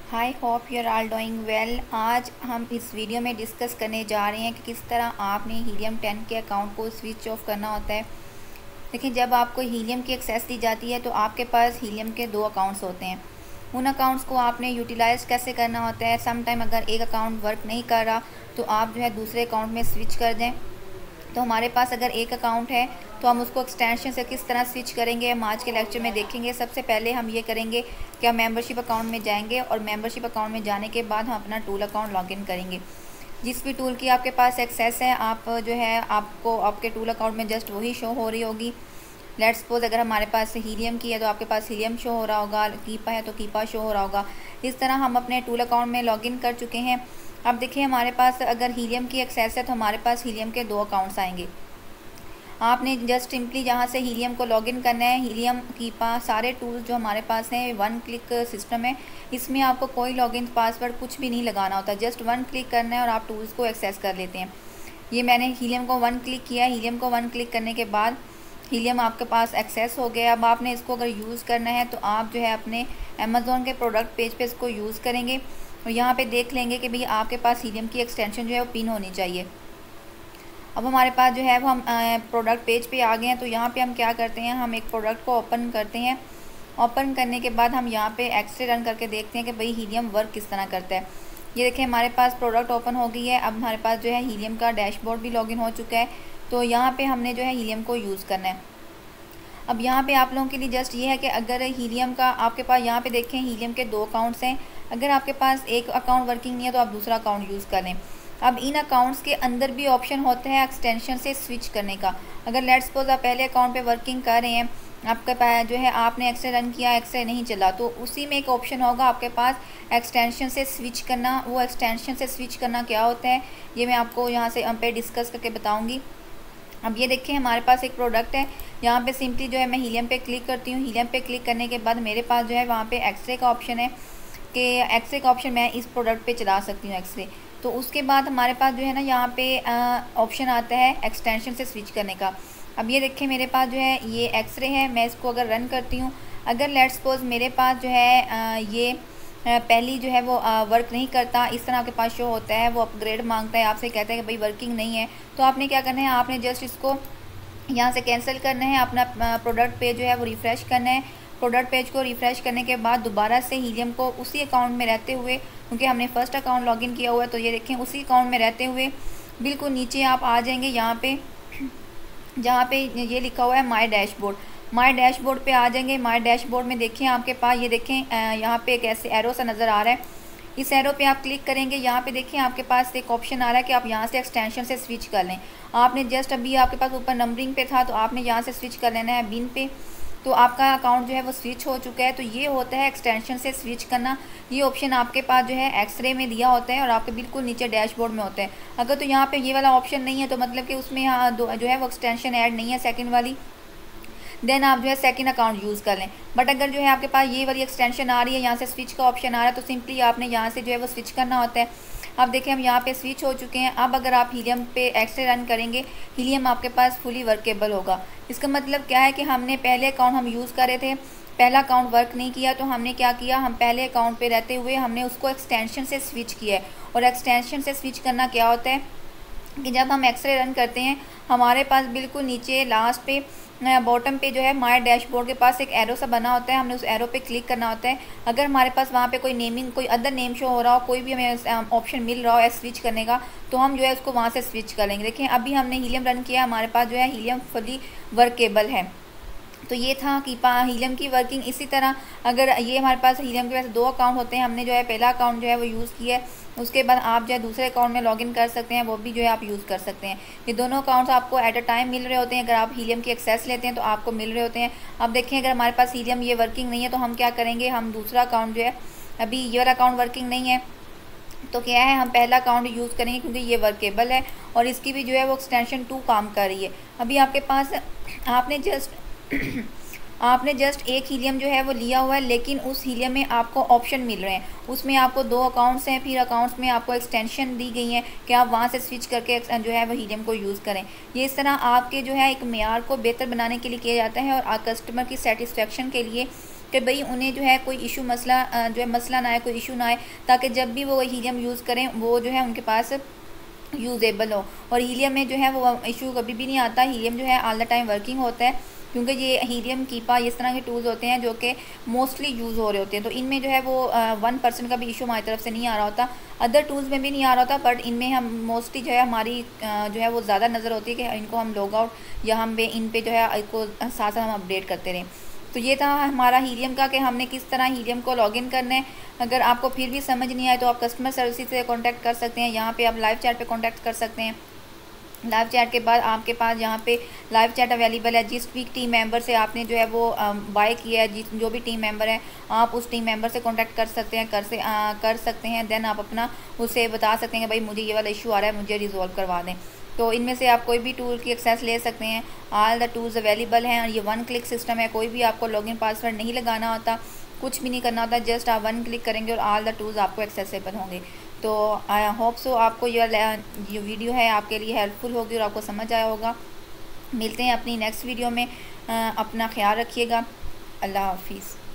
Hi hope you are all doing well. आज हम इस वीडियो में डिस्कस करने जा रहे हैं कि किस तरह आपने हीलियम 10 के अकाउंट को स्विच ऑफ करना होता है। देखिए, जब आपको हीलियम की एक्सेस दी जाती है तो आपके पास हीलियम के 2 अकाउंट्स होते हैं। उन अकाउंट्स को आपने यूटिलाइज कैसे करना होता है। सम टाइम अगर एक अकाउंट वर्क नहीं कर रहा तो आप जो है दूसरे अकाउंट में स्विच कर दें। तो हमारे पास अगर एक अकाउंट है तो हम उसको एक्सटेंशन से किस तरह स्विच करेंगे हम आज के लेक्चर में देखेंगे। सबसे पहले हम ये करेंगे कि हम मेंबरशिप अकाउंट में जाएंगे और मेंबरशिप अकाउंट में जाने के बाद हम अपना टूल अकाउंट लॉगिन करेंगे। जिस भी टूल की आपके पास एक्सेस है, आप जो है आपको आपके टूल अकाउंट में जस्ट वही शो हो रही होगी। लेट्स सपोज अगर हमारे पास हीलियम की है तो आपके पास हीलियम शो हो रहा होगा, कीपा है तो कीपा शो हो रहा होगा। इस तरह हम अपने टूल अकाउंट में लॉगिन कर चुके हैं। अब देखिए, हमारे पास अगर हीलियम की एक्सेस है तो हमारे पास हीलियम के 2 अकाउंट्स आएंगे। आपने जस्ट सिंपली जहाँ से हीलियम को लॉगिन करना है, हीलियम कीपा सारे टूल्स जो हमारे पास हैं 1 क्लिक सिस्टम है। इसमें आपको कोई लॉगिन पासवर्ड कुछ भी नहीं लगाना होता, जस्ट 1 क्लिक करना है और आप टूल्स को एक्सेस कर लेते हैं। ये मैंने हीलियम को 1 क्लिक किया। हीलियम को 1 क्लिक करने के बाद हीलियम आपके पास एक्सेस हो गया। अब आपने इसको अगर यूज़ करना है तो आप जो है अपने अमेज़ॉन के प्रोडक्ट पेज पे इसको यूज़ करेंगे और यहाँ पे देख लेंगे कि भाई आपके पास हीलियम की एक्सटेंशन जो है वो पिन होनी चाहिए। अब हमारे पास जो है वो हम प्रोडक्ट पेज पे आ गए हैं। तो यहाँ पे हम क्या करते हैं, हम एक प्रोडक्ट को ओपन करते हैं। ओपन करने के बाद हम यहाँ पे एक्सरे रन करके देखते हैं कि भाई हीलियम वर्क किस तरह करता है। ये देखिए, हमारे पास प्रोडक्ट ओपन हो गई है। अब हमारे पास जो है हीलियम का डैशबोर्ड भी लॉगिन हो चुका है। तो यहाँ पे हमने जो है हीलियम को यूज़ करना है। अब यहाँ पे आप लोगों के लिए जस्ट ये है कि अगर हीलियम का आपके पास यहाँ पे देखें हीलियम के 2 अकाउंट्स हैं। अगर आपके पास एक अकाउंट वर्किंग नहीं है तो आप दूसरा अकाउंट यूज़ कर लें। अब इन अकाउंट्स के अंदर भी ऑप्शन होता है एक्सटेंशन से स्विच करने का। अगर लेट्स सपोज आप पहले अकाउंट पे वर्किंग कर रहे हैं, आपके पास जो है आपने एक्सरे रन किया, एक्सरे नहीं चला, तो उसी में एक ऑप्शन होगा आपके पास एक्सटेंशन से स्विच करना। वो एक्सटेंशन से स्विच करना क्या होता है ये मैं आपको यहाँ से पे डिस्कस करके बताऊँगी। अब ये देखिए, हमारे पास एक प्रोडक्ट है। यहाँ पे सिंपली जो है मैं हीलियम पे क्लिक करती हूँ। हीलियम पे क्लिक करने के बाद मेरे पास जो है वहाँ पे एक्सरे का ऑप्शन है कि एक्सरे का ऑप्शन मैं इस प्रोडक्ट पे चला सकती हूँ एक्सरे। तो उसके बाद हमारे पास जो है ना यहाँ पे ऑप्शन आता है एक्सटेंशन से स्विच करने का। अब ये देखिए, मेरे पास जो है ये एक्सरे है। मैं इसको अगर रन करती हूँ, अगर लेट्स सपोज मेरे पास जो है ये पहली जो है वो वर्क नहीं करता, इस तरह आपके पास शो होता है, वो अपग्रेड मांगता है, आपसे कहता है कि भाई वर्किंग नहीं है, तो आपने क्या करना है, आपने जस्ट इसको यहाँ से कैंसिल करना है। अपना प्रोडक्ट पेज जो है वो रिफ़्रेश करना है। प्रोडक्ट पेज को रिफ़्रेश करने के बाद दोबारा से हीलियम को उसी अकाउंट में रहते हुए, क्योंकि हमने फ़र्स्ट अकाउंट लॉगिन किया हुआ है, तो ये देखें उसी अकाउंट में रहते हुए बिल्कुल नीचे आप आ जाएंगे यहाँ पे, जहाँ पे ये लिखा हुआ है माई डैशबोर्ड। माई डैशबोर्ड पे आ जाएंगे। माई डैशबोर्ड में देखें आपके पास ये देखें यहाँ पे एक ऐसे एरो सा नज़र आ रहा है। इस एरो पे आप क्लिक करेंगे। यहाँ पे देखिए आपके पास एक ऑप्शन आ रहा है कि आप यहाँ से एक्सटेंशन से स्विच कर लें। आपने जस्ट अभी आपके पास ऊपर नंबरिंग पे था तो आपने यहाँ से स्विच कर लेना है बिन पे। तो आपका अकाउंट जो है वो स्विच हो चुका है। तो ये होता है एक्सटेंशन से स्विच करना। ये ऑप्शन आपके पास जो है एक्सरे में दिया होता है और आपके बिल्कुल नीचे डैशबोर्ड में होता है। अगर तो यहाँ पे ये वाला ऑप्शन नहीं है तो मतलब कि उसमें यहाँ जो है वो एक्सटेंशन ऐड नहीं है सेकंड वाली, देन आप जो है सेकंड अकाउंट यूज़ कर लें। बट अगर जो है आपके पास ये वाली एक्सटेंशन आ रही है, यहाँ से स्विच का ऑप्शन आ रहा है, तो सिंपली आपने यहाँ से जो है वो स्विच करना होता है। अब देखिए, हम यहाँ पे स्विच हो चुके हैं। अब अगर आप हीलियम पे एक्सरे रन करेंगे, हीलियम आपके पास फुली वर्केबल होगा। इसका मतलब क्या है कि हमने पहले अकाउंट हम यूज़ कर रहे थे, पहला अकाउंट वर्क नहीं किया, तो हमने क्या किया, हम पहले अकाउंट पे रहते हुए हमने उसको एक्सटेंशन से स्विच किया है। और एक्सटेंशन से स्विच करना क्या होता है कि जब हम एक्सरे रन करते हैं, हमारे पास बिल्कुल नीचे लास्ट पे बॉटम पे जो है माय डैशबोर्ड के पास एक एरो सा बना होता है। हमने उस एरो पे क्लिक करना होता है। अगर हमारे पास वहाँ पे कोई नेमिंग, कोई अदर नेम शो हो रहा हो, कोई भी हमें ऑप्शन मिल रहा हो स्विच करने का, तो हम जो है उसको वहाँ से स्विच कर लेंगे। देखिए, अभी हमने हीलियम रन किया, हमारे पास जो है हीलियम फुली वर्केबल है। तो ये था कि हीलियम की वर्किंग। इसी तरह अगर ये हमारे पास हीलियम के वैसे 2 अकाउंट होते हैं, हमने जो है पहला अकाउंट जो है वो यूज़ किया है, उसके बाद आप जो है दूसरे अकाउंट में लॉगिन कर सकते हैं, वो भी जो है आप यूज़ कर सकते हैं। ये दोनों अकाउंट्स आपको एट अ टाइम मिल रहे होते हैं। अगर आप हीलियम की एक्सेस लेते हैं तो आपको मिल रहे होते हैं। अब देखें, अगर हमारे पास हीलियम ये वर्किंग नहीं है तो हम क्या करेंगे, हम दूसरा अकाउंट जो है, अभी ये वाला अकाउंट वर्किंग नहीं है तो क्या है, हम पहला अकाउंट यूज़ करेंगे क्योंकि ये वर्केबल है और इसकी भी जो है वो एक्सटेंशन 2 काम कर रही है। अभी आपके पास आपने जस्ट एक हीलियम जो है वो लिया हुआ है, लेकिन उस हीलियम में आपको ऑप्शन मिल रहे हैं। उसमें आपको 2 अकाउंट्स हैं, फिर अकाउंट्स में आपको एक्सटेंशन दी गई है कि आप वहाँ से स्विच करके जो है वो हीलियम को यूज़ करें। ये इस तरह आपके जो है एक मेयार को बेहतर बनाने के लिए किया जाता है और कस्टमर की सेटिस्फेक्शन के लिए कि भाई उन्हें जो है कोई इशू मसला जो है मसला ना आए, कोई इशू ना आए, ताकि जब भी वो हीलियम यूज़ करें वो जो है उनके पास यूज़ेबल हो। और हीलियम में जो है वो इशू कभी भी नहीं आता, हीलियम जो है ऑल द टाइम वर्किंग होता है, क्योंकि ये हीलियम कीपा इस तरह के टूल्स होते हैं जो कि मोस्टली यूज़ हो रहे होते हैं। तो इनमें जो है वो 1% का भी इशू हमारी तरफ से नहीं आ रहा होता, अदर टूल्स में भी नहीं आ रहा होता, बट इनमें हम मोस्टली जो है हमारी जो है वो ज़्यादा नज़र होती है कि इनको हम लॉग आउट या हम इन पे जो है इसको साथ साथ हम अपडेट करते रहें। तो ये था हमारा हीलियम का कि हमने किस तरह हीलियम को लॉगिन करना है। अगर आपको फिर भी समझ नहीं आए तो आप कस्टमर सर्विस से कांटेक्ट कर सकते हैं, यहाँ पे आप लाइव चैट पे कांटेक्ट कर सकते हैं। लाइव चैट के बाद आपके पास यहाँ पे लाइव चैट अवेलेबल है, जिस भी टीम मेंबर से आपने जो है वो बाय किया है, जिस जो भी टीम मेंबर है आप उस टीम मेंबर से कांटेक्ट कर सकते हैं, कर सकते हैं। देन आप अपना उसे बता सकते हैं कि भाई मुझे ये वाला इशू आ रहा है, मुझे रिजॉल्व करवा दें। तो इनमें से आप कोई भी टूल की एक्सेस ले सकते हैं, ऑल द टूल्स अवेलेबल हैं। और ये 1 क्लिक सिस्टम है, कोई भी आपको लॉगिन पासवर्ड नहीं लगाना होता, कुछ भी नहीं करना होता, जस्ट आप 1 क्लिक करेंगे और ऑल द टूल्स आपको एक्सेसिबल होंगे। तो आई होप सो आपको ये वीडियो है आपके लिए हेल्पफुल होगी और आपको समझ आया होगा। मिलते हैं अपनी नेक्स्ट वीडियो में, अपना ख्याल रखिएगा। अल्लाह हाफिज़।